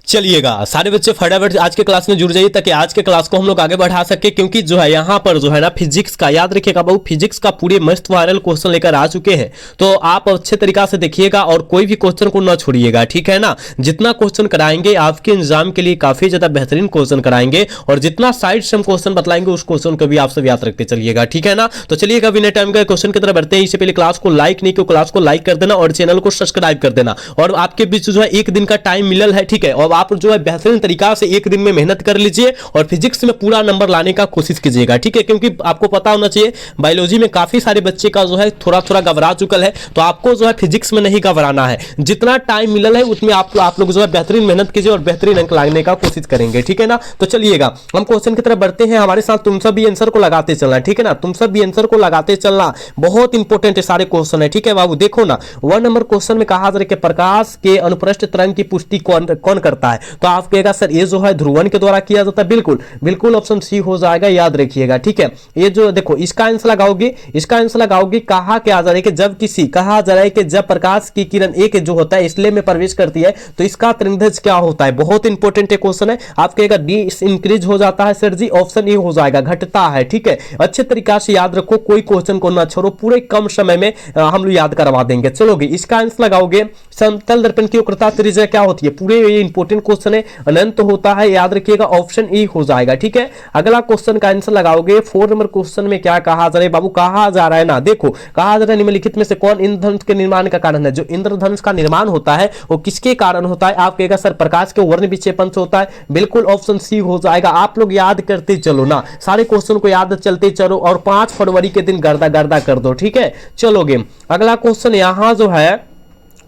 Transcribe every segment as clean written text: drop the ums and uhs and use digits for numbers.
चलिएगा सारे बच्चे फटाफट आज के क्लास में जुड़ जाइए ताकि आज के क्लास को हम लोग आगे बढ़ा सके, क्योंकि जो है यहाँ पर जो है ना फिजिक्स का याद रखिएगा बहु, फिजिक्स का पूरे मस्त वायरल क्वेश्चन लेकर आ चुके हैं। तो आप अच्छे तरीका से देखिएगा और कोई भी क्वेश्चन को ना छोड़िएगा, ठीक है ना। जितना क्वेश्चन कराएंगे आपके एग्जाम के लिए काफी ज्यादा बेहतरीन क्वेश्चन कराएंगे और जितना साइड से हम क्वेश्चन बतलाएंगे उस क्वेश्चन को भी आप सब याद रखते चलिएगा, ठीक है ना। तो चलिएगा बिना टाइम का क्वेश्चन की तरफ बढ़ते हैं। इससे पहले क्लास को लाइक नहीं किया, क्लास को लाइक कर देना और चैनल को सब्सक्राइब कर देना। और आपके बीच जो है एक दिन का टाइम मिलल है, ठीक है, और आप जो है बेहतरीन तरीका से एक दिन में मेहनत कर लीजिए और फिजिक्स में पूरा नंबर लाने का कोशिश कीजिएगा, ठीक है। क्योंकि आपको पता होना चाहिए बायोलॉजी में काफी सारे बच्चे का जो है थोड़ा थोड़ा घबरा चुकल है, तो आपको जो है फिजिक्स में नहीं घबराना है। जितना टाइम मिलल है उसमें आप लोग जो है बेहतरीन मेहनत कीजिए और बेहतरीन अंक लाने का कोशिश करेंगे, ठीक है ना। तो चलिएगा हम क्वेश्चन की तरफ बढ़ते हैं। हमारे साथ तुम सब भी आंसर को लगाते चलना, ठीक है ना। तुम सब भी आंसर को लगाते चलना, बहुत इंपॉर्टेंट है सारे क्वेश्चन है, ठीक है बाबू। देखो ना 1 नंबर क्वेश्चन में कहा जा रहा है कि प्रकाश के अनुप्रस्थ तरंग की पुष्टि कौन करता है। तो आप कहेगा सर ये जो है ध्रुवन के द्वारा किया जाता है। बिल्कुल बिल्कुल ऑप्शन सी हो जाएगा, याद रखिएगा, ठीक है। ये जो देखो इसका आंसर लगाओगे, इसका आंसर लगाओगे, कहा क्या जा रहा है कि जब किसी कहा जा रहा है कि जब प्रकाश की किरण एक जो होता है इसलिए में प्रवेश करती है तो इसका तरंगदैर्घ्य क्या होता है। बहुत इंपॉर्टेंट क्वेश्चन है। आप कहेगा डी इंक्रीज हो जाता है सर जी, ऑप्शन ए हो जाएगा घटता है, ठीक है। अच्छे तरीका से याद रखो, कोई क्वेश्चन को ना छोड़ो, पूरे कम समय में हम लोग याद करवा देंगे। चलोगे इसका आंसर लगाओगे, समतल दर्पण की वक्रता त्रिज्या क्या होती है। पूरे ये इंपॉर्टेंट क्वेश्चन है, अनंत होता है, याद रखिएगा ऑप्शन ई हो जाएगा, ठीक है। अगला क्वेश्चन का आंसर लगाओगे 4 नंबर क्वेश्चन में क्या कहा जा रहा है बाबू, कहा जा रहा है ना, देखो कहा जा रहा है निम्नलिखित में से कौन इंद्रधनुष के निर्माण का कारण है। जो इंद्रधनुष का निर्माण होता है वो किसके कारण होता है। आप कहेगा सर प्रकाश के वर्ण विक्षेपण से होता है। बिल्कुल ऑप्शन सी हो जाएगा। आप लोग याद करते चलो ना, सारे क्वेश्चन को याद चलते चलो और 5 फरवरी के दिन गर्दा गर्दा कर दो, ठीक है। चलोगे अगला क्वेश्चन यहां जो है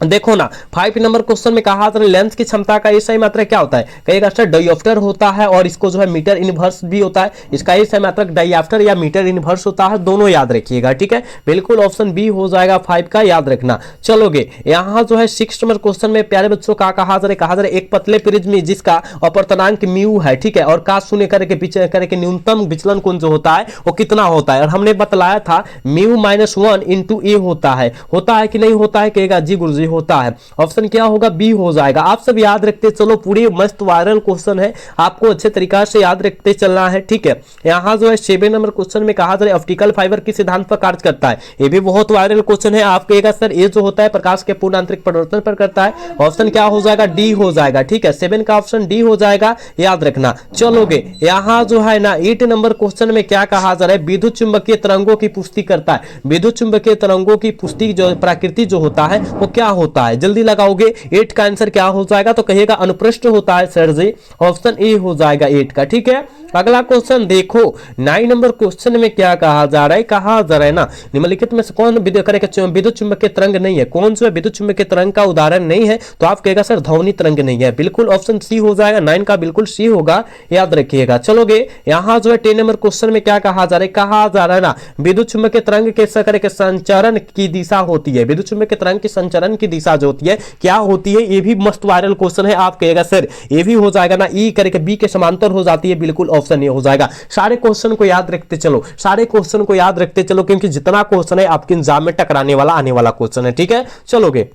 देखो ना 5 नंबर क्वेश्चन में कहा था लेंस की क्षमता का एसआई मात्रक क्या होता है। कहेगा सर डायोप्टर होता है और इसको जो है मीटर इनवर्स भी होता है। इसका एसआई मात्रक डायोप्टर या मीटर इनवर्स होता है, दोनों याद रखिएगा, ठीक है। बिल्कुल ऑप्शन बी हो जाएगा 5 का, याद रखना। चलोगे यहाँ जो है 6 नंबर क्वेश्चन में प्यारे बच्चों का कहा जा रहा है एक पतले प्रिज्म जिसका अपवर्तनांक म्यू है, ठीक है, और का शून्य करके न्यूनतम विचलन कोण जो होता है वो कितना होता है। और हमने बतलाया था म्यू -1 इंटू ए होता है कि नहीं होता है। कहेगा जी गुरुजी होता है। ऑप्शन क्या होगा, बी हो जाएगा। आप सब याद रखते चलो, पूरी मस्त वायरल क्वेश्चन है, आपको अच्छे तरीका से याद रखते चलना है, ठीक है। यहाँ जो है 7 नंबर क्वेश्चन में कहा जा रहा है ऑप्टिकल फाइबर किस सिद्धांत पर कार्य करता है। ये भी बहुत वायरल क्वेश्चन है। आप कहेगा सर ये जो होता है प्रकाश के पूर्ण आंतरिक परिवर्तन पर करता है। ऑप्शन क्या हो जाएगा, डी हो जाएगा, ठीक है। 7 का ऑप्शन डी हो जाएगा, याद रखना। चलोगे यहाँ जो है ना 8 नंबर क्वेश्चन में क्या कहा जा रहा है विद्युत चुंबकीय तरंगों की पुष्टि करता है। विद्युत चुंबकीय तरंगों की पुष्टि जो प्रकृति जो होता है वो क्या होता है। जल्दी लगाओगे 8 का आंसर क्या हो जाएगा, तो कहिएगा अनुप्रस्थ होता है सर जी, ऑप्शन ए हो जाएगा 8 का, ठीक है। अगला क्वेश्चन देखो 9 नंबर क्वेश्चन में क्या कहा जा रहा है, कहा जा रहा है ना निम्नलिखित में से कौन विद्युत चुंबकीय तरंग नहीं है। कौन सा विद्युत चुंबकीय तरंग का उदाहरण नहीं है, तो आप कहेगा सर ध्वनि तरंग नहीं है। बिल्कुल ऑप्शन सी हो जाएगा, 9 का बिल्कुल सी होगा, याद रखिएगा। चलोगे यहाँ जो है 10 नंबर क्वेश्चन में क्या कहा जा रहा है, कहा जा रहा है ना विद्युत चुंबकीय तरंग के संचरण की दिशा होती है। विद्युत चुंबकीय तरंग की संचरण की दिशा जो होती है क्या होती है। ये भी मस्त वायरल क्वेश्चन है। आप कहेगा सर ये भी हो जाएगा ना, ई करके बी के समांतर हो जाती है। बिल्कुल ऑप्शन ए हो जाएगा। सारे क्वेश्चन को याद रखते चलो, सारे क्वेश्चन को याद रखते चलो, क्योंकि जितना क्वेश्चन है आपके एग्जाम में टकराने वाला आने वाला क्वेश्चन है, ठीक है। चलोगे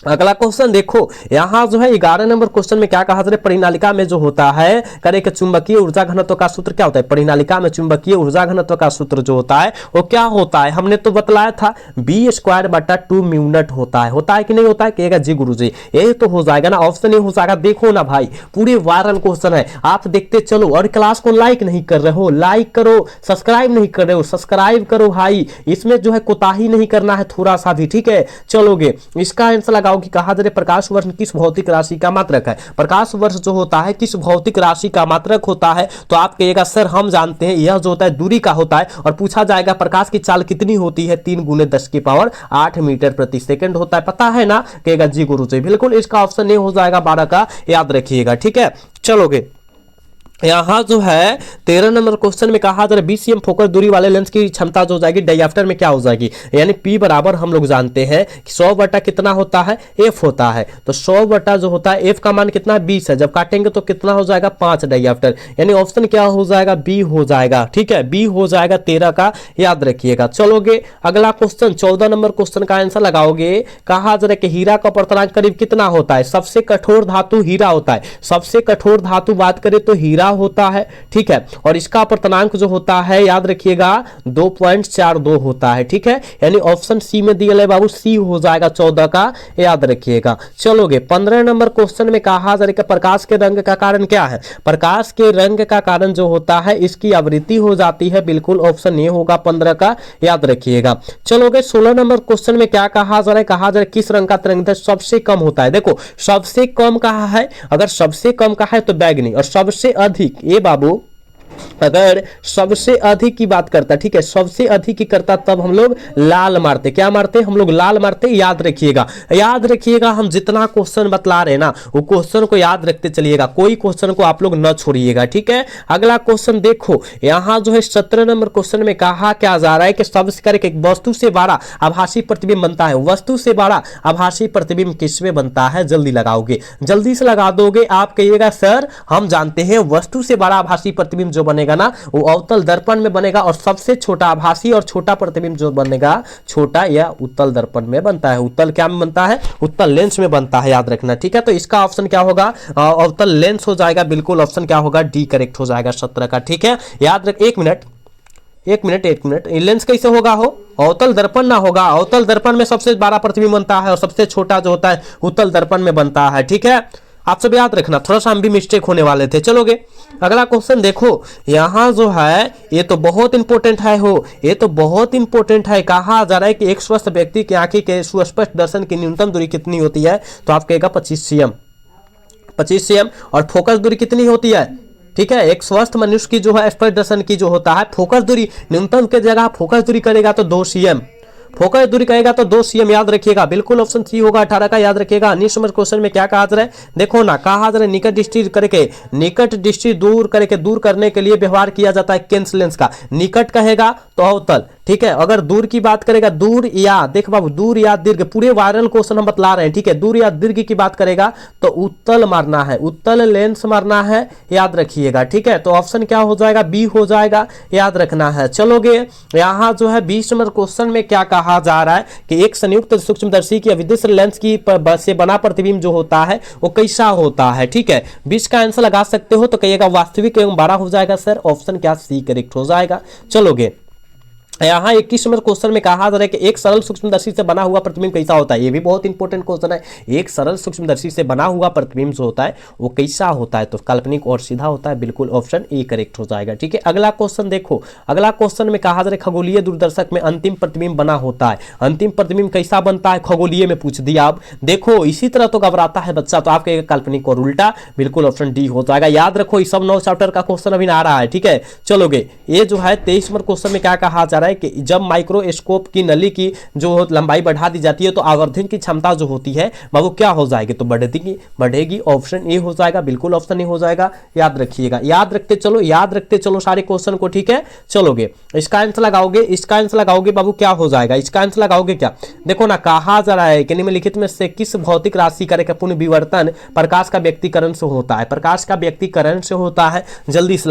अगला क्वेश्चन देखो यहाँ जो है 11 नंबर क्वेश्चन में क्या कहा जा रहा है परिनालिका में जो होता है करे कि चुंबकीय ऊर्जा घनत्व का सूत्र क्या होता है। परिनालिका में चुंबकीय ऊर्जा घनत्व का सूत्र जो होता है वो क्या होता है। हमने तो बतलाया था b²/2 म्यू0 होता है कि नहीं होता है। कहेगा जी गुरुजी ये तो हो जाएगा ना, ऑप्शन ए हो जाएगा। देखो ना भाई पूरे वायरल क्वेश्चन है, आप देखते चलो। और क्लास को लाइक नहीं कर रहे हो, लाइक करो। सब्सक्राइब नहीं कर रहे हो, सब्सक्राइब करो भाई। इसमें जो है कोताही नहीं करना है थोड़ा सा भी, ठीक है। चलोगे इसका आंसर लगा कि कहा जा रहा है प्रकाश वर्ष किस भौतिक राशि का मात्रक है। प्रकाश वर्ष जो होता है किस भौतिक राशि का मात्रक होता है। तो आप कहिएगा सर हम जानते हैं यह जो होता है दूरी का होता है। और पूछा जाएगा प्रकाश की चाल कितनी होती है, 3 × 10⁸ मीटर प्रति सेकंड होता है, पता है ना। कहेगा जी गुरुजी बिल्कुल इसका ऑप्शन ए हो जाएगा 12 का, याद रखिएगा, ठीक है। चलोगे यहाँ जो है 13 नंबर क्वेश्चन में कहा जरा 20 cm फोकस दूरी वाले लेंस की क्षमता जो हो जाएगी डायफ्टर में क्या हो जाएगी, यानी P बराबर हम लोग जानते हैं कि 100 बटा कितना होता है, F होता है। तो 100 बटा जो होता है F का मान कितना है 20 है, जब काटेंगे तो कितना हो जाएगा 5 डायफ्टर, यानी ऑप्शन क्या हो जाएगा B हो जाएगा। ठीक है, B हो जाएगा 13 का, याद रखिएगा। चलोगे अगला क्वेश्चन 14 नंबर क्वेश्चन का आंसर लगाओगे। कहा जरा कि हीरा का अपर्तनांक करीब कितना होता है, सबसे कठोर धातु हीरा होता है, सबसे कठोर धातु बात करें तो हीरा होता है। ठीक है, और इसका अपर्तनांक जो होता है याद रखिएगा 2.42 होता है। ठीक है, यानी ऑप्शन सी में दिया है बाबू, सी हो जाएगा 14 का, याद रखिएगा। चलोगे 15 नंबर क्वेश्चन में कहा जा रहा है प्रकाश के रंग का कारण क्या है, प्रकाश के रंग का कारण जो होता है इसकी आवृत्ति हो जाती है, बिल्कुल ऑप्शन ए होगा 15 का, याद रखिएगा। चलोगे 16 नंबर क्वेश्चन में क्या कहा जा रहा है, कहा जा रहा है किस रंग का तरंगदैर्ध्य सबसे कम होता है। देखो सबसे कम कहा है, अगर सबसे कम कहा है तो बैगनी, और सबसे अधिक ये बाबू अगर सबसे अधिक की बात करता, ठीक है, सबसे अधिक की करता तब हम लोग लाल मारते, क्या मारते हम लोग लाल मारते, याद रखिएगा। याद रखिएगा हम जितना क्वेश्चन बतला रहे हैं ना वो क्वेश्चन को याद रखते चलिएगा, कोई क्वेश्चन को आप लोग न छोड़िएगा। ठीक है, अगला क्वेश्चन देखो यहां जो है 17 नंबर क्वेश्चन में कहा क्या जा रहा है कि सबसे करके वस्तु से बड़ा आभासी प्रतिबिंब बनता है, वस्तु से बड़ा आभासी प्रतिबिंब किसमें बनता है, जल्दी लगाओगे, जल्दी से लगा दोगे। आप कहिएगा सर हम जानते हैं वस्तु से बड़ा आभासी प्रतिबिंब जो बनेगा ना वो अवतल दर्पण में बनेगा, और सबसे छोटा आभासी और छोटा प्रतिबिंब जो बनेगा छोटा या उत्तल दर्पण में बनता है। उत्तल क्या में बनता है, उत्तल लेंस में बनता है, याद रखना। ठीक है, तो इसका ऑप्शन क्या होगा, अवतल लेंस हो जाएगा, बिल्कुल ऑप्शन क्या होगा डी करेक्ट हो जाएगा 17 का। ठीक है, याद रख, एक मिनट लेंस कैसे होगा, हो अवतल दर्पण ना होगा, अवतल दर्पण में सबसे बड़ा प्रतिबिंब बनता है और सबसे छोटा जो होता है उत्तल दर्पण में बनता है। ठीक है, आप सब याद रखना, थोड़ा सा हम भी मिस्टेक होने वाले थे। चलोगे अगला क्वेश्चन देखो, यहां जो है ये तो बहुत इंपॉर्टेंट है, हो ये तो बहुत इंपॉर्टेंट है। कहा जा रहा है कि एक स्वस्थ व्यक्ति की आंखें के सुस्पष्ट दर्शन की न्यूनतम दूरी कितनी होती है, तो आप कहेगा 25 cm, और फोकस दूरी कितनी होती है। ठीक है, एक स्वस्थ मनुष्य की जो है स्पष्ट दर्शन की जो होता है फोकस दूरी न्यूनतम के जगह फोकस दूरी करेगा तो 2 cm, फोकस दूरी कहेगा तो 2 cm, याद रखिएगा, बिल्कुल ऑप्शन सी होगा 18 का, याद रखिएगा। 19 नंबर क्वेश्चन में क्या कहा जा रहा है, देखो ना, कहा जा रहा है निकट दृष्टि करके, निकट दृष्टि दूर करने के लिए व्यवहार किया जाता है केंस लेंस का। निकट कहेगा तो अवतल, ठीक है, अगर दूर की बात करेगा दूर या, देख बाबू दूर या दीर्घ, पूरे वायरल क्वेश्चन हम बतला रहे हैं। ठीक है, दूर या दीर्घ की बात करेगा तो उत्तल मारना है, उत्तल लेंस मारना है, याद रखिएगा। ठीक है, तो ऑप्शन क्या हो जाएगा, बी हो जाएगा, याद रखना है। चलोगे यहाँ जो है 20 नंबर क्वेश्चन में क्या कहा जा रहा है कि एक संयुक्त सूक्ष्मदर्शी की अविद्युत लेंस की से बना प्रतिबिंब जो होता है वो कैसा होता है। ठीक है, 20 का आंसर लगा सकते हो तो कहिएगा वास्तविक एवं बड़ा हो जाएगा सर, ऑप्शन क्या सी करेक्ट हो जाएगा। चलोगे यहाँ 21 नंबर क्वेश्चन में कहा जा रहा है कि एक सरल सूक्ष्मदर्शी से बना हुआ प्रतिबिंब कैसा होता है, ये भी बहुत इंपॉर्टेंट क्वेश्चन है। एक सरल सूक्ष्मदर्शी से बना हुआ प्रतिबिंब जो होता है वो कैसा होता है, तो काल्पनिक और सीधा होता है, बिल्कुल ऑप्शन ए करेक्ट हो जाएगा। ठीक है, अगला क्वेश्चन देखो, अगला क्वेश्चन में कहा जा रहा है खगोलीय दूरदर्शक में अंतिम प्रतिबिंब बना होता है, अंतिम प्रतिबिंब कैसा बनता है, खगोलीय में पूछ दिया। आप देखो इसी तरह तो घबराता है बच्चा, तो आपके काल्पनिक और उल्टा, बिल्कुल ऑप्शन डी हो जाएगा। याद रखो इस सब 9 चैप्टर का क्वेश्चन अभी आ रहा है। ठीक है, चलोगे ये जो है 23 नंबर क्वेश्चन में क्या कहा जा रहा है कि जब माइक्रोस्कोप की नली की जो लंबाई बढ़ा दी जाती है तो आवर्धन की क्षमता जो होती है बाबू क्या हो जाएगी, तो बढ़ेगी, ऑप्शन ए हो जाएगा, बिल्कुल ऑप्शन ए हो जाएगा, याद रखिएगा। याद रखते चलो सारे क्वेश्चन को। ठीक है, चलोगे इसका आंसर लगाओगे, बाबू क्या हो जाएगा, इसका आंसर लगाओगे क्या, देखो ना, कहा जा रहा है कि निम्नलिखित में से किस भौतिक राशि का पुनः विवर्तन प्रकाश का व्यक्तिकरण से होता है, प्रकाश का व्यक्तिकरण से होता है, जल्दी से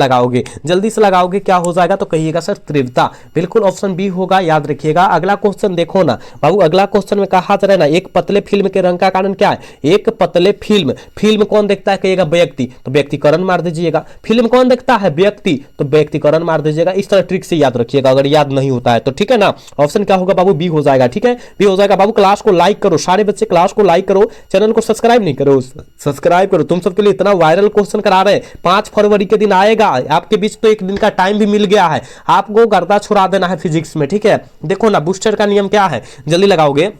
लगाओगे क्या हो जाएगा, तो कहिएगा सर तीव्रता, बिल्कुल ऑप्शन बी होगा, याद रखिएगा। अगला क्वेश्चन देखो ना बाबू, अगला क्वेश्चन में कहा जा रहा है ना एक पतले फिल्म के रंग का कारण क्या है, एक पतले फिल्म कौन देखता है, कहिएगा व्यक्ति, तो व्यक्तिकरण मार दीजिएगा। फिल्म कौन देखता है, व्यक्ति, तो व्यक्तिकरण मार दीजिएगा। इस तरह ट्रिक से याद रखिएगा अगर याद नहीं होता है तो। ठीक है ना, ऑप्शन क्या होगा बाबू, बी हो जाएगा। ठीक है, बी हो जाएगा। बाबू क्लास को लाइक करो, सारे बच्चे क्लास को लाइक करो, चैनल को सब्सक्राइब नहीं करो, सब्सक्राइब करो। तुम सबके लिए इतना वायरल क्वेश्चन करा रहे हैं, 5 फरवरी के दिन आएगा, आपके बीच तो एक दिन का टाइम भी मिल गया है, आपको गर्दा छुड़ा देना है फिजिक्स में। ठीक है, देखो ना बूस्टर का नियम क्या है, जल्दी लगाओगे,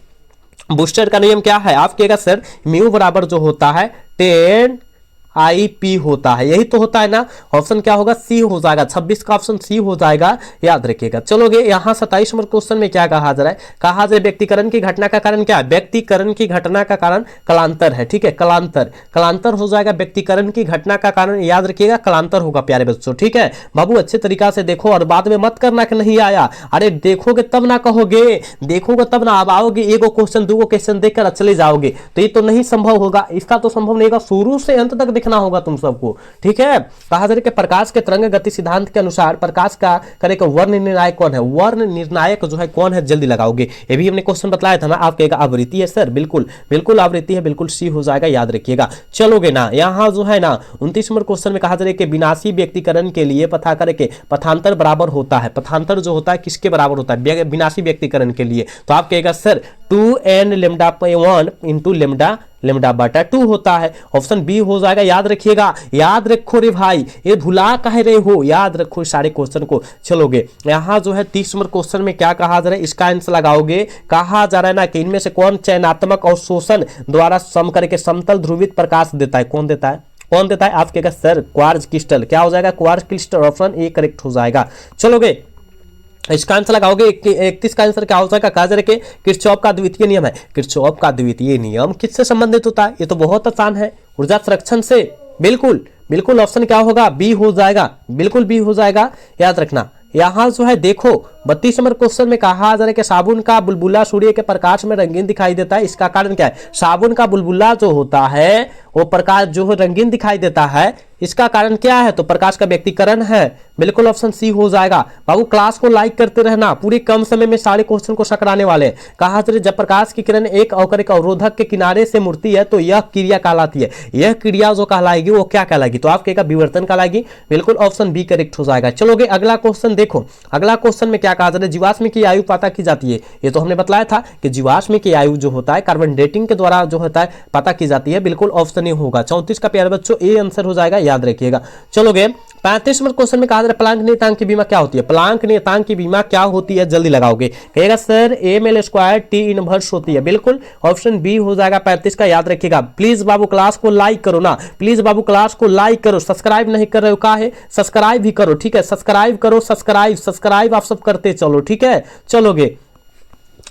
बूस्टर का नियम क्या है, आप कहेगा सर म्यू बराबर जो होता है 10 आईपी होता है, यही तो होता है ना। ऑप्शन क्या होगा, सी हो जाएगा, 26 का ऑप्शन सी हो जाएगा, याद रखिएगा। चलोगे यहाँ 27 नंबर क्वेश्चन में क्या कहा जा रहा है, कहा जा रहा है व्यक्तिकरण की घटना का कारण क्या है, व्यक्तिकरण की घटना का कारण कलांतर है, ठीक है, कलांतर, कलांतर हो जाएगा व्यक्तिकरण की घटना का कारण, याद रखिएगा कलांतर होगा प्यारे बच्चों, ठीक है बाबू, अच्छे तरीका से देखो और बाद में मत करना कि नहीं आया, अरे देखोगे तब ना कहोगे, देखोगे तब ना, अब आओगे एगो क्वेश्चन दूगो क्वेश्चन देखकर चले जाओगे, तो ये तो नहीं संभव होगा, इसका तो संभव नहीं होगा, शुरू से अंत तक दिखना होगा तुम सबको, ठीक है। कहा जा रहा है कि प्रकाश के तरंग गति सिद्धांत के अनुसार प्रकाश का करे का वर्ण निर्णायक कौन है, वर्ण निर्णायक जो है कौन है, जल्दी लगाओगे, ये भी हमने क्वेश्चन बताया था ना, आप कहेगा आवृत्ति है सर, बिल्कुल बिल्कुल आवृत्ति है, बिल्कुल सी हो जाएगा, याद रखिएगा। चलोगे ना, यहाँ जो है ना 29 नंबर क्वेश्चन में कहा जा रहा है कि विनाशी व्यक्तिकरण के लिए पता करे के पथांतर बराबर होता है, पथांतर जो होता है किसके बराबर होता है, विनाशी व्यक्तिकरण के लिए, तो आप कहेगा sir 2n lambda 1 into lambda बटा 2 होता है, ऑप्शन बी हो जाएगा, याद रखिएगा, याद रखो रे भाई, ये भुला कह रहे हो, याद रखो सारे क्वेश्चन को। चलोगे यहाँ जो है 30 नंबर क्वेश्चन में क्या कहा जा रहा है, इसका आंसर लगाओगे, कहा जा रहा है ना कि इनमें से कौन चयनात्मक और शोषण द्वारा सम करके समतल ध्रुवित प्रकाश देता है, कौन देता है, कौन देता है, आप कहेगा सर क्वार्ट्ज क्रिस्टल, क्या हो जाएगा quartz crystal, option A correct हो जाएगा। चलोगे इसका आंसर लगाओगे, 31 का आंसर क्या हो जाएगा, कहा जा रहा है कि किरचॉफ का द्वितीय नियम है, किरचॉफ का द्वितीय नियम किससे संबंधित होता है, ये तो बहुत आसान है, ऊर्जा संरक्षण से, बिल्कुल बिल्कुल ऑप्शन क्या होगा, बी हो जाएगा, बिल्कुल बी हो जाएगा, याद रखना। यहाँ जो है देखो 32 नंबर क्वेश्चन में कहा जा रहा है कि साबुन का बुलबुला सूर्य के प्रकाश में रंगीन दिखाई देता है, इसका कारण क्या है, साबुन का बुलबुला जो होता है वो प्रकाश जो है रंगीन दिखाई देता है, इसका कारण क्या है, तो प्रकाश का व्यक्तिकरण है, बिल्कुल ऑप्शन सी हो जाएगा। बाबू क्लास को लाइक करते रहना, पूरे कम समय में सारे क्वेश्चन को सकराने वाले। कहा जा रहा है जब प्रकाश की किरण एक अवकरक के किनारे से मुड़ती है तो यह क्रिया कहलाती है, यह क्रिया जो कहलाएगी वो क्या कहलाएगी, तो आप कहेगा विवर्तन कहलाएगी, बिल्कुल ऑप्शन बी करेक्ट हो जाएगा। चलोगे अगला क्वेश्चन देखो, अगला क्वेश्चन में क्या कहा जा रहा है, जीवाश्म की आयु पता की जाती है, ये तो हमने बताया था कि जीवाश्म की आयु जो होता है कार्बन डेटिंग के द्वारा जो होता है पता की जाती है, बिल्कुल ऑप्शन ए होगा। 34 का प्यारे बच्चों ए आंसर हो जाएगा, याद रखिएगा। चलोगे 35 नंबर क्वेश्चन में कहा जा रहा है प्लांक नियतांक की बीमा क्या होती है, प्लांक नियतांक की बीमा क्या होती है, जल्दी लगाओगे, कहेगा sir ml square T inverse होती है, बिल्कुल ऑप्शन बी हो जाएगा 35 का, याद रखिएगा। प्लीज बाबू क्लास को लाइक करो ना, प्लीज बाबू क्लास को लाइक करो, सब्सक्राइब नहीं कर रहे हो, का है सब्सक्राइब भी करो, ठीक है, सब्सक्राइब करो, सब्सक्राइब आप सब करते चलो, ठीक है। चलोगे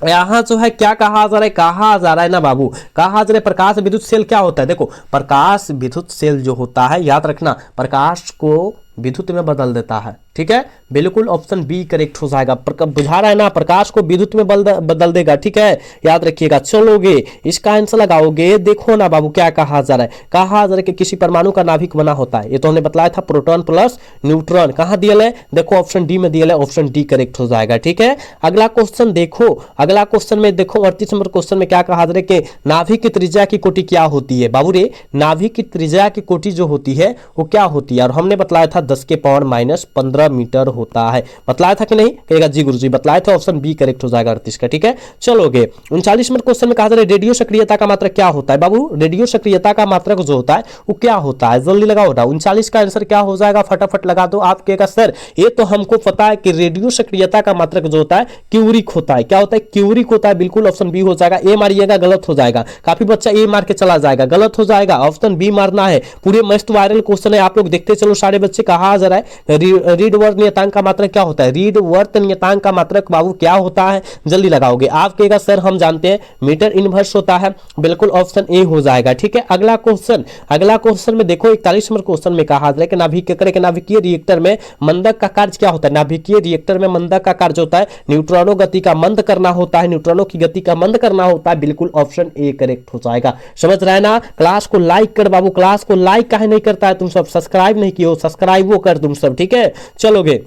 यहाँ जो है क्या कहा जा रहा है, कहा जा रहा है ना बाबू, कहा जा रहा है प्रकाश विद्युत सेल क्या होता है, देखो प्रकाश विद्युत सेल जो होता है, याद रखना प्रकाश को विद्युत में बदल देता है, ठीक है, बिल्कुल ऑप्शन बी करेक्ट हो जाएगा। बुझा रहा है ना, प्रकाश को विद्युत में बदल देगा, ठीक है, याद रखिएगा। चलोगे इसका आंसर लगाओगे, देखो ना बाबू क्या कहा जा रहा है, कहा जा रहा है कि किसी परमाणु का नाभिक बना होता है, ये तो हमने बताया था प्रोटॉन प्लस न्यूट्रॉन, कहाँ दिया है, देखो ऑप्शन डी में दिया है, ऑप्शन डी करेक्ट हो जाएगा, ठीक है। अगला क्वेश्चन देखो, अगला क्वेश्चन में देखो 38 नंबर क्वेश्चन में क्या कहा जा रहा है कि नाभिक की त्रिज्या की कोटि क्या होती है, बाबू रे नाभिक की त्रिज्या की कोटि जो होती है वो क्या होती है, और हमने बताया था 10 के पावर -15 मीटर होता है, बतलाया था कि नहीं, कहेगा जी गुरुजी बतलाया था, ऑप्शन बी करेक्ट हो जाएगा 38 का, ठीक है। चलोगे 39 नंबर क्वेश्चन में कहा जा रहा है रेडियो सक्रियता का मात्रक क्या होता है, बाबू रेडियो सक्रियता का मात्रक जो होता है वो क्या होता है, जल्दी लगाओ ना, 39 का आंसर क्या हो जाएगा, फटाफट लगा दो। आप कहेगा सर ये तो हमको पता है कि रेडियो सक्रियता का मात्रक जो होता है क्यूरिक होता है, क्या होता है क्यूरिक होता है, बिल्कुल ऑप्शन बी हो जाएगा। ए मारिएगा गलत हो जाएगा, काफी बच्चा ए मार के चला जाएगा, गलत हो जाएगा, ऑप्शन बी मारना है, पूरे मस्त वायरल क्वेश्चन है, आप लोग देखते चलो सारे बच्चे। कहा जा रहा है रीड वर्त नियतांक का मात्रक क्या होता है, रीड वर्त नियतांक का मात्रक बाबू क्या होता है, जल्दी लगाओगे। आप कहेगा सर हम जानते हैं मीटर इनवर्स होता है, बिल्कुल ऑप्शन ए हो जाएगा, ठीक है। अगला क्वेश्चन में देखो 41 नंबर क्वेश्चन में कहा जा रहा है कि नाभिकीय रिएक्टर में मंदक का कार्य क्या होता है, नाभिकीय रिएक्टर में मंदक का कार्य होता है न्यूट्रॉनों गति का मंद करना होता है, न्यूट्रॉनों की गति का मंद करना होता है, बिल्कुल ऑप्शन ए करेक्ट हो जाएगा। समझ रहे हैं ना, क्लास को लाइक कर बाबू, क्लास को लाइक काहे नहीं करता है तुम सब, सब्सक्राइब नहीं किए हो, सब्सक्राइब वो कर तुम सब, ठीक है। चलोगे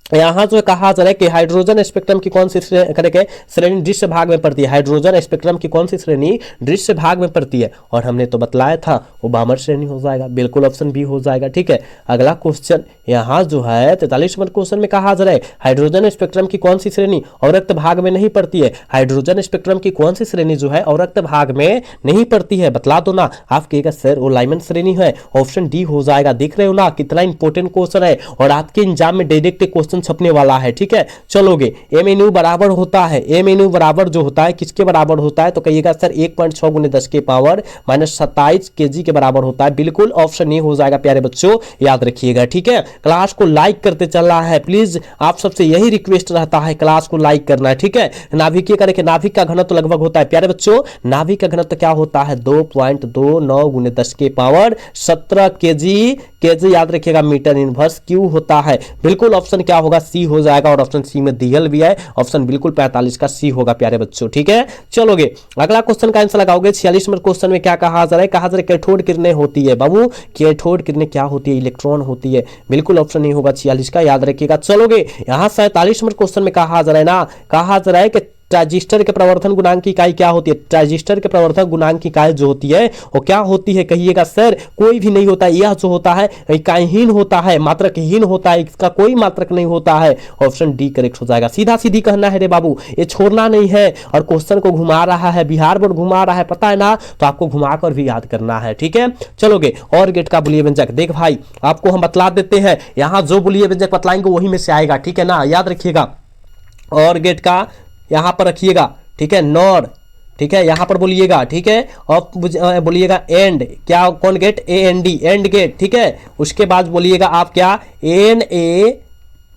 यहाँ जो कहा जा रहा है कि हाइड्रोजन स्पेक्ट्रम की कौन सी श्रेणी दृश्य भाग में पड़ती है, हाइड्रोजन स्पेक्ट्रम की कौन सी श्रेणी दृश्य भाग में पड़ती है, और हमने तो बतलाया था वो बामर श्रेणी हो जाएगा, बिल्कुल ऑप्शन बी हो जाएगा, ठीक है। अगला क्वेश्चन यहाँ जो है 43 नंबर क्वेश्चन में कहा जा रहा है हाइड्रोजन स्पेक्ट्रम की कौन सी श्रेणी अवरक्त भाग में नहीं पड़ती है, हाइड्रोजन स्पेक्ट्रम की कौन सी श्रेणी जो है अवरक्त भाग में नहीं पड़ती है, बतला दो ना। आप कहेगा सर वो लाइमन श्रेणी है, ऑप्शन डी हो जाएगा। देख रहे हो ना कितना इंपॉर्टेंट क्वेश्चन है, और आपके एग्जाम में डायरेक्ट क्वेश्चन क्वेश्चन छपने वाला है, ठीक है। चलोगे, एम एन यू बराबर होता है, एम एन यू बराबर जो होता है किसके बराबर होता है, तो कहिएगा सर 1.6 गुने 10 के पावर -27 kg के बराबर होता है। बिल्कुल ऑप्शन ए हो जाएगा प्यारे बच्चों, याद रखिएगा, ठीक है। क्लास को लाइक करते चल रहा है, प्लीज आप सबसे यही रिक्वेस्ट रहता है, क्लास को लाइक करना है, ठीक है। नाभिकीय करें कि नाभिक का घनत्व लगभग होता है प्यारे बच्चों, नाभिक का घनत्व क्या होता है 2.29 गुने 10 के पावर 17 केजी याद रखिएगा मीटर इनवर्स क्यू होता है। बिल्कुल ऑप्शन क्या होगा, सी हो जाएगा, और ऑप्शन सी में दियल भी है, ऑप्शन बिल्कुल 45 का सी होगा प्यारे बच्चों, ठीक है। चलोगे, अगला क्वेश्चन का आंसर लगाओगे। 46 नंबर क्वेश्चन में क्या कहा जा रहा है, कहा जा रहा है कैथोड किरणें होती है बाबू, कैथोड किरणें क्या होती है, इलेक्ट्रॉन होती है। बिल्कुल ऑप्शन नहीं होगा 46 का, याद रखिएगा। चलोगे, यहाँ 47 नंबर क्वेश्चन में कहा जा रहा है ना, कहा जा रहा है कि ट्रांजिस्टर के प्रवर्धन गुणांक की इकाई क्या होती है, ट्रांजिस्टर के प्रवर्धन गुणांक की इकाई जो होती है वो क्या होती है, कहिएगा सर कोई भी नहीं होता, यह जो होता है इकाईहीन होता है, मात्रकहीन होता है, इसका कोई मात्रक नहीं होता है। ऑप्शन डी करेक्ट हो जाएगा। सीधा सीधी कहना है रे बाबू, ये छोड़ना नहीं है, और क्वेश्चन को घुमा रहा है, बिहार बोर्ड घुमा रहा है, पता है ना, तो आपको घुमाकर भी याद करना है, ठीक है। चलोगे, और गेट का बुलिये व्यंजक, देख भाई आपको हम बतला देते हैं, यहां जो बुलिये व्यंजक बतलाएंगे वही में से आएगा, ठीक है ना, याद रखिएगा। और गेट का यहां पर रखिएगा, ठीक है, नॉर, ठीक है, यहां पर बोलिएगा, ठीक है, और बोलिएगा एंड, क्या कौन gate, A N D, and gate, ठीक है। उसके बाद बोलिएगा आप क्या, N A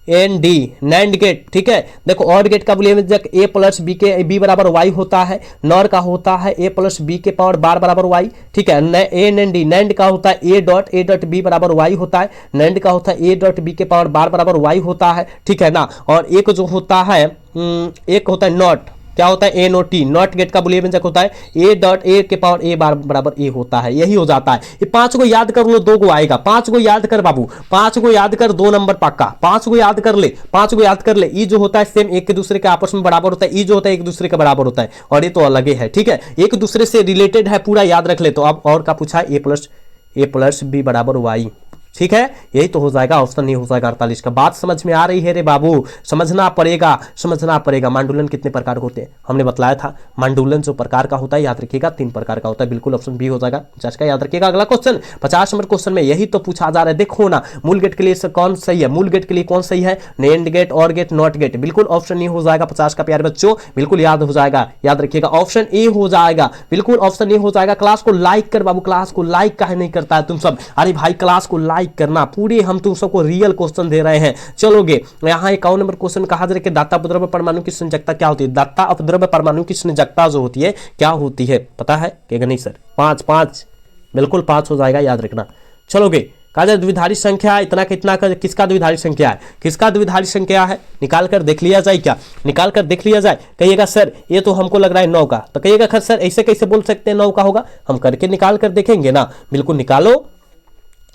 N D, NAND gate, ठीक है। देखो, और गेट का बोलिए ए प्लस बी के बी बराबर वाई होता है, नॉर का होता है ए प्लस बी के पावर बार बराबर वाई, ठीक है। ए एन डी, नैंड का होता है ए डॉट बी बराबर वाई होता है, नैंड का होता है ए डॉट बी के पावर बार बराबर वाई होता है, ठीक है ना। और एक जो होता है एक होता है नॉट, क्या होता है, ए नोट टी, नॉट गेट का बुलियन व्यंजक होता है ए डॉट ए के पावर ए बार बराबर ए होता है, यही हो जाता है। ये 5 को याद कर लो, 2 को आएगा, 5 को याद कर बाबू, 5 को याद कर, 2 नंबर पक्का, 5 को याद कर ले, 5 को याद कर ले। ई जो होता है सेम एक के दूसरे के आपस में बराबर होता है, ई जो होता है एक दूसरे के बराबर होता है, और ये तो अलग है, ठीक है, एक दूसरे से रिलेटेड है, पूरा याद रख ले। तो अब और का पूछा है ए प्लस बी बराबर वाई, ठीक है, यही तो हो जाएगा, ऑप्शन नहीं हो जाएगा 48 का। बात समझ में आ रही है रे बाबू, समझना पड़ेगा, समझना पड़ेगा। मांडुलन कितने प्रकार के होते हैं, हमने बतलाया था, मांडुलन जो प्रकार का होता है याद रखिएगा 3 प्रकार का होता है, बिल्कुल ऑप्शन बी हो जाएगा 50 का, याद रखिएगा। अगला क्वेश्चन 50 नंबर क्वेश्चन में यही तो पूछा जा रहा है, देखो ना, मूल गेट के लिए कौन सही है, मूल गेट के लिए कौन सही है, नैंड गेट, और गेट, नॉट गेट, बिल्कुल ऑप्शन नहीं हो जाएगा 50 का प्यारे बच्चों, बिल्कुल याद हो जाएगा, याद रखिएगा, ऑप्शन ए हो जाएगा, बिल्कुल ऑप्शन ए हो जाएगा। क्लास को लाइक कर बाबू, क्लास को लाइक काहे नहीं करता है तुम सब, अरे भाई क्लास को लाइक करना, पूरी हम तुम सबको रियल क्वेश्चन दे रहे हैं। चलोगे, यहाँ 51 नंबर क्वेश्चन कहा जा रहा है कि दाता अपद्रव्य परमाणु की संयोजकता क्या होती है, दाता अपद्रव्य परमाणु की संयोजकता जो होती है क्या होती है, पता है कि नहीं सर, 5 बिल्कुल 5 हो जाएगा, याद रखना। चलोगे, कहा जाए द्विधारी संख्या इतना कितना का, किसका द्विधारी संख्या है, किसका द्विधारी संख्या है, निकाल कर देख लिया जाए, क्या निकाल कर देख लिया जाए। कहिएगा सर ये तो हमको लग रहा है 9 का, तो कहिएगा खैर सर ऐसे कैसे बोल सकते हैं 9 का होगा, हम करके निकाल कर देखेंगे ना, बिल्कुल निकालो,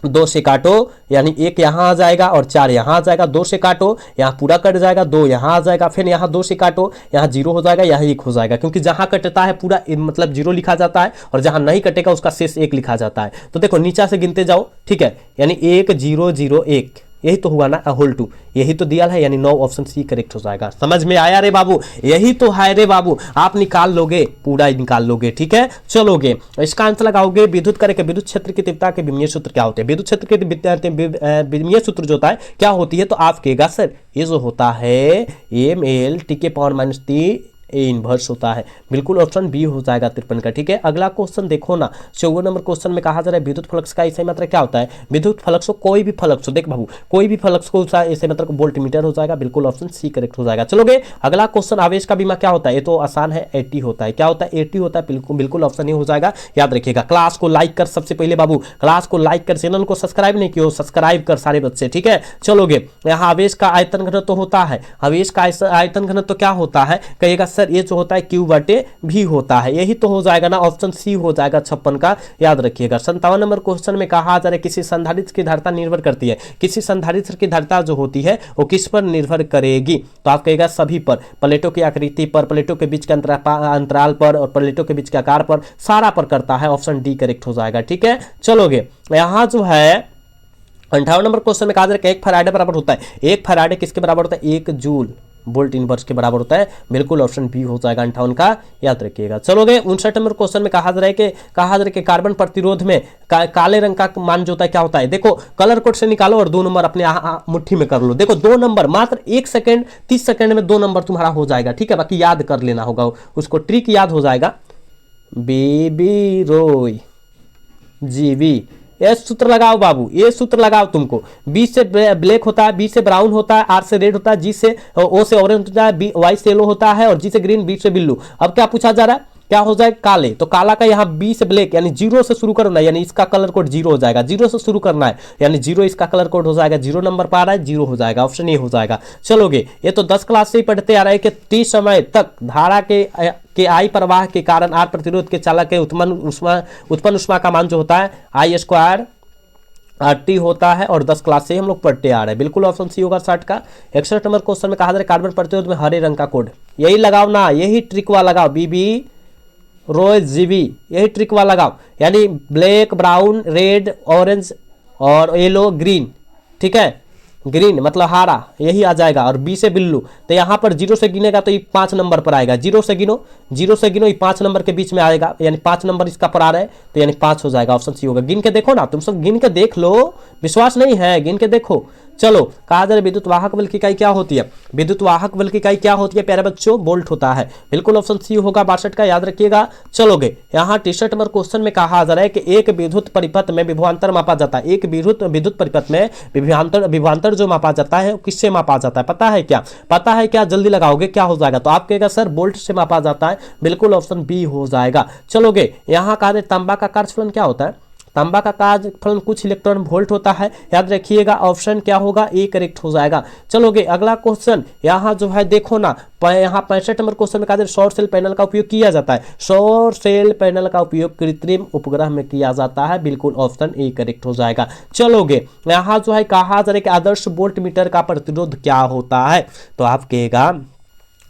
2 से काटो, यानी 1 यहाँ आ जाएगा और 4 यहाँ आ जाएगा, 2 से काटो, यहाँ पूरा कट जाएगा, 2 यहाँ आ जाएगा, फिर यहाँ 2 से काटो, यहाँ 0 हो जाएगा, यहाँ 1 हो जाएगा, क्योंकि जहाँ कटता है पूरा मतलब 0 लिखा जाता है, और जहाँ नहीं कटेगा उसका शेष 1 लिखा जाता है। तो देखो नीचा से गिनते जाओ, ठीक है, यानी 1 0 0 1, यही तो हुआ ना, होल 2, यही तो दिया है, यानी 9 ऑप्शन सी करेक्ट हो जाएगा। समझ में आया रे बाबू, यही तो है रे बाबू, आप निकाल लोगे, पूरा निकाल लोगे, ठीक है। चलोगे, इसका आंसर लगाओगे, विद्युत करे के विद्युत क्षेत्र की तीव्रता के विमीय सूत्र क्या होते हैं, विद्युत क्षेत्र के विमीय सूत्र जो होता है क्या होती है, तो आप कहेगा सर ये जो होता है ml t के पावर -3 ए इनवर्स होता है, बिल्कुल ऑप्शन बी हो जाएगा 53 का, ठीक है। अगला क्वेश्चन देखो ना, 54 नंबर क्वेश्चन में कहा जा रहा है विद्युत फ्लक्स का ऐसे मात्रा क्या होता है, विद्युत फ्लक्स को कोई भी फ्लक्स हो, देख बाबू कोई भी फ्लक्स को ऐसे मात्रा को वोल्टमीटर हो जाएगा, बिल्कुल ऑप्शन सी करेक्ट हो जाएगा। चलोगे, अगला क्वेश्चन आवेश का बीमा क्या होता है, ये तो आसान है, 80 होता है, क्या होता है 80 होता है, बिल्कुल ऑप्शन ही हो जाएगा, याद रखिएगा। क्लास को लाइक कर सबसे पहले बाबू, क्लास को लाइक कर, चैनल को सब्सक्राइब नहीं किया सब्सक्राइब कर सारे बच्चे, ठीक है। चलोगे, यहाँ आवेश का आयतन घनत्व होता है, आवेश का आयतन घनत्व क्या होता है, कहिएगा सर ये जो होता है Q बटे भी होता है, यही तो हो जाएगा ना, ऑप्शन सी हो जाएगा 56 का, याद रखिएगा। 57 नंबर क्वेश्चन में कहा जा रहा है किसी संधारित्र की धारिता निर्भर करती है, किसी संधारित्र की धारिता जो होती है वो किस पर निर्भर करेगी, तो आप कहेगा सभी पर, प्लेटों की आकृति पर, प्लेटों के बीच के अंतराल पर, और प्लेटों के बीच के आकार पर, सारा पर करता है, ऑप्शन डी करेक्ट हो जाएगा, ठीक है। चलोगे, यहाँ जो है 58 नंबर क्वेश्चन में कहा जा रहा है कि 1 फैराडे बराबर होता है, 1 फैराडे किसके बराबर होता है, 1 जूल, वोल्ट इनवर्स के बराबर होता है, बिल्कुल ऑप्शन बी हो जाएगा 58 का, याद रखिएगा। चलोगे 59 नंबर क्वेश्चन में कहा जा रहा है कि कार्बन प्रतिरोध में काले रंग का मान जो होता है क्या होता है। देखो कलर कोड से निकालो और 2 नंबर अपने मुट्ठी में कर लो। देखो 2 नंबर मात्र 1 सेकंड 30 सेकंड में 2 नंबर तुम्हारा हो जाएगा, ठीक है। बाकी याद कर लेना होगा, उसको ट्रिक याद हो जाएगा। बेबी रोय जीवी, ये सूत्र लगाओ बाबू, ये सूत्र लगाओ तुमको। बी से ब्लैक होता है, बी से ब्राउन होता है, आर से रेड होता है, जी से ओ से ऑरेंज होता है, वाई से येलो होता है और जी से ग्रीन, बी से बिल्लू। अब क्या पूछा जा रहा है, क्या हो जाए काले, तो काला का यहाँ बी से ब्लैक यानी 0 से शुरू करना है, यानी इसका कलर कोड 0 हो जाएगा। 0 से शुरू करना है यानी 0 इसका कलर कोड हो जाएगा, 0 नंबर पर आ रहा है 0 हो जाएगा, ऑप्शन ए हो जाएगा। चलोगे ये तो 10 क्लास से ही पढ़ते आ रहे हैं कि टी समय तक धारा के आई प्रवाह के कारण आर प्रतिरोध के चालक के उत्पन्न उष्मा का मान जो होता है आई स्क्वायर टी होता है, और 10 क्लास से हम लोग पढ़ते आ रहे हैं, बिल्कुल ऑप्शन सी होगा 60 का। 61 नंबर क्वेश्चन में कहा जा रहा है कार्बन प्रतिरोध में हरे रंग का कोड, यही लगाओ ना, यही ट्रिक वाला लगाओ, बीबी रोय जीवी, यही ट्रिक वाला लगाओ, यानी ब्लैक ब्राउन रेड ऑरेंज और येलो ग्रीन, ठीक है। ग्रीन मतलब हरा, यही आ जाएगा। और बी से बिल्लू, तो यहाँ पर 0 से गिनेगा तो ये 5 नंबर पर आएगा। 0 से गिनो, 0 से गिनो, ये 5 नंबर के बीच में आएगा, यानी 5 नंबर इसका पर आ रहा है, तो यानी 5 हो जाएगा, ऑप्शन सी होगा। गिन के देखो ना, तुम सब गिन के देख लो, विश्वास नहीं है गिन के देखो। चलो कहा जा रहा है विद्युत वाहक बल की इकाई क्या होती है, विद्युत वाहक बल की इकाई क्या होती है प्यारे बच्चों, वोल्ट होता है, बिल्कुल ऑप्शन सी होगा 62 का, याद रखिएगा। चलोगे यहाँ 63 नंबर क्वेश्चन में कहा जा रहा है कि एक विद्युत परिपथ में विभवांतर मापा जाता है। एक विद्युत परिपथ में विभवांतर जो मापा जाता है किससे मापा जाता है, पता है क्या, पता है क्या, जल्दी लगाओगे क्या हो जाएगा, तो आप कहेगा सर वोल्ट से मापा जाता है, बिल्कुल ऑप्शन बी हो जाएगा। चलोगे यहाँ कहा तांबा का कार्यफलन क्या होता है, तांबा का कार्यफलन कुछ इलेक्ट्रॉन वोल्ट होता है, याद रखिएगा, ऑप्शन क्या होगा ए करेक्ट हो जाएगा। चलोगे अगला क्वेश्चन यहाँ जो है देखो ना, यहाँ 65 नंबर क्वेश्चन में कहा सौर सेल पैनल का उपयोग किया जाता है। सौर सेल पैनल का उपयोग कृत्रिम उपग्रह में किया जाता है, बिल्कुल ऑप्शन ए करेक्ट हो जाएगा। चलोगे यहाँ जो है कहा जा रहा है कि आदर्श वोल्ट मीटर का प्रतिरोध क्या होता है, तो आप कहेगा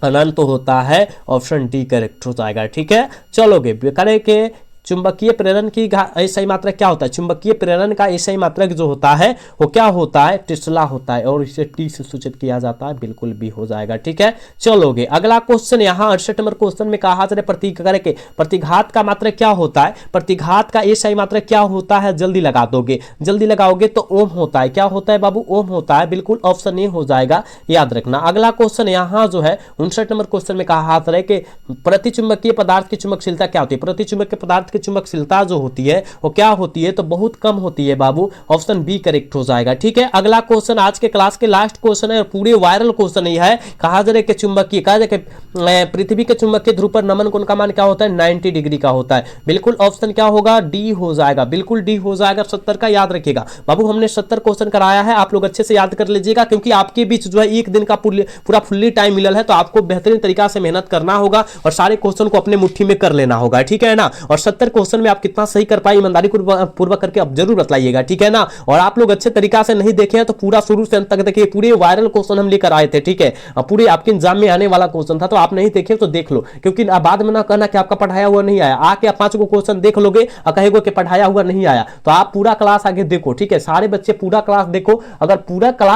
अनंत होता है, ऑप्शन डी करेक्ट हो जाएगा, ठीक है। चलोगे करे के चुंबकीय प्रेरण की ऐसा मात्रक क्या होता है, चुंबकीय प्रेरण का ऐसा मात्रक जो होता है वो क्या होता है, टेस्ला होता है, और इसे टी से सूचित किया जाता है, बिल्कुल भी हो जाएगा, ठीक है। चलोगे अगला क्वेश्चन यहाँ 68 नंबर क्वेश्चन में कहा जा रहा है प्रतिघात का मात्रक क्या होता है, प्रतिघात का ऐसा मात्रक क्या होता है, जल्दी लगा दोगे, जल्दी लगाओगे तो ओम होता है, क्या होता है बाबू, ओम होता है, बिल्कुल ऑप्शन ए हो जाएगा, याद रखना। अगला क्वेश्चन यहाँ जो है 59 नंबर क्वेश्चन में कहा जा रहा है कि प्रतिचुंबकीय पदार्थ की चुंबकशीलता क्या होती है, प्रतिचुंबकीय पदार्थ की चुंबकशीलता जो होती है वो क्या होती है, तो बहुत कम होती है बाबू, ऑप्शन बी करेक्ट हो जाएगा, ठीक है। अगला क्वेश्चन आज के क्लास के लास्ट क्वेश्चन है, पूरे वायरल क्वेश्चन ही है। कहा जा रहा है कि चुंबकीय कहा जा पृथ्वी के चुंबकीय ध्रुव पर नमन कोण का मान क्या होता है, 90 डिग्री का होता है, बिल्कुल ऑप्शन क्या होगा, डी हो जाएगा, बिल्कुल डी हो जाएगा 70 का, याद रखिएगा बाबू। हमने 70 क्वेश्चन कराया है, आप लोग अच्छे से याद कर लीजिएगा, क्योंकि आपके बीच जो है एक दिन का पूरा फुल्ली टाइम मिलल है, तो आपको बेहतरीन तरीका से मेहनत करना होगा और सारे क्वेश्चन को अपने मुट्ठी में कर लेना होगा, ठीक है ना। और 70 क्वेश्चन में आप कितना सही कर पाए ईमानदारी पूर्वक करके अब जरूर बतलाइएगा, ठीक है ना। और आप लोग अच्छे तरीका से नहीं देखे हैं तो पूरा शुरू से अंत तक देखिए, पूरे वायरल क्वेश्चन हम लेकर आए थे, ठीक है। पूरे आपके एग्जाम में आने वाला क्वेश्चन था, तो आप नहीं देखे तो देख लो, क्योंकि बाद में ना कहना कि आपका पढ़ाया हुआ नहीं आया, आके आप 5 को क्वेश्चन देख लोगे और कहेगो कि पढ़ाया हुआ नहीं आया, तो आप पूरा क्लास आगे देखो, ठीक है। सारे बच्चे पूरा क्लास देखो, अगर पूरा क्लास